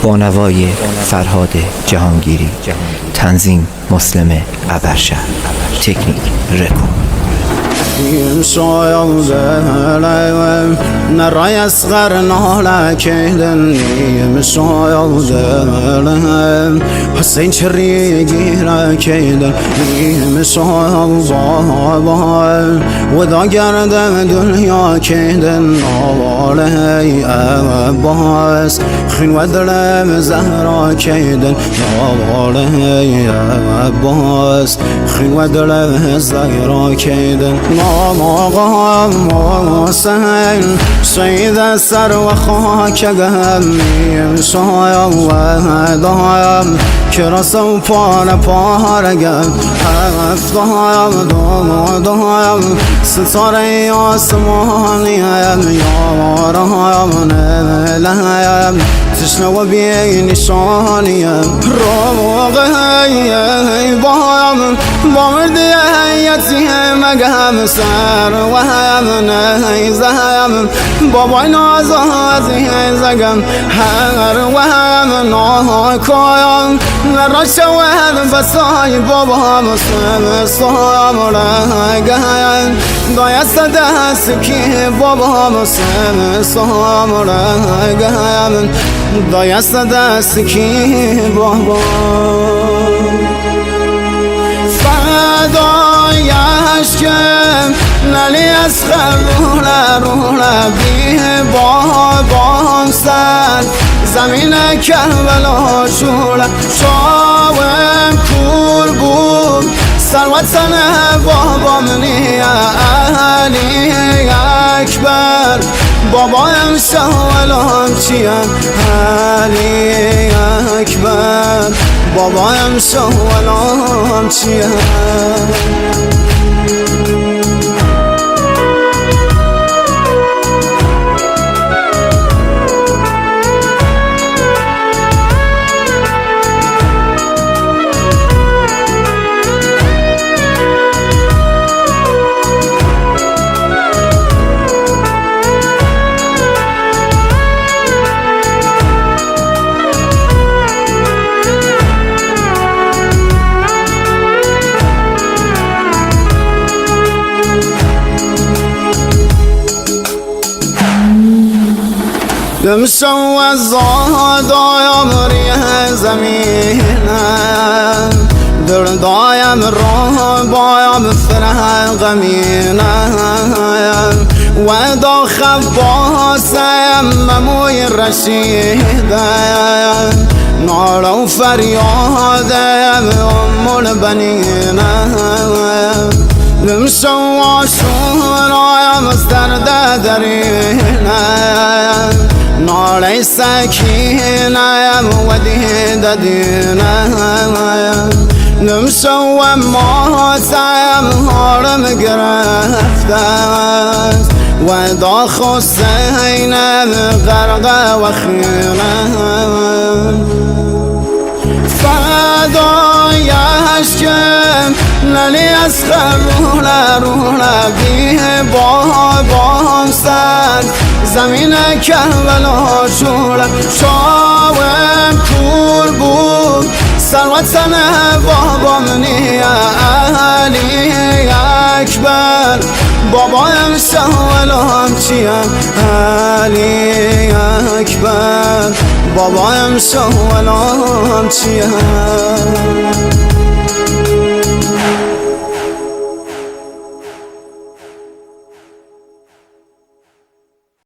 با نوای فرهاد جهانگیری، تنظیم مسلم ابرشهر، تکنیک رکورد. يمشوا يوزلهم نرى يصغر نهلا كيدن يمشوا يوزلهم حسين شريقي لا كيدن يمشوا يوزلهم وذا قرد دنيا كيدن نوالي أباس خين ودلم زهرا كيدن نوالي أباس خين ودلم زهرا كيدن ما سهل سيد السر وخاك قهمي شاي الله دايم كرسو پار قم حرف دايم ستاره آسمانیم یارم نلهم تشنو بی نشانیم روغی بایم با مردی حیاتی مگم سر و هم نیزم بابای نازازی زگم هر و هم ناکایم نرشوهد بسای بابا مسلم سام رگم دایست دست کی بابا مسلم سام رگم دایست دست کی بابا فدای عشقم نلی از رولا بیه بابام سر زمین کربلا شولا شاوم کور بود سروتن بابام نیا علی اکبر بابایم شاولام چیم علی اکبر بابایم شاولام چیم دمشو الزادایم ریه زمینم دردایم راه بایم فرح غمینم و دا خباسم مموی رشیدم نار و فریادم البنینم دمشو آشورایم از درد درینم نار سکینم و دیدینم نمشو ماتم هارم گرفتم و دا خسینم غرق و خیرم فدای عشقم نلی از رولا بیه بابام سر زمین کربلا شولا شاوم کور بود سروتن بابام نیا علی اکبر بابایم شاولام چیم علی اکبر بابایم شاولام چیم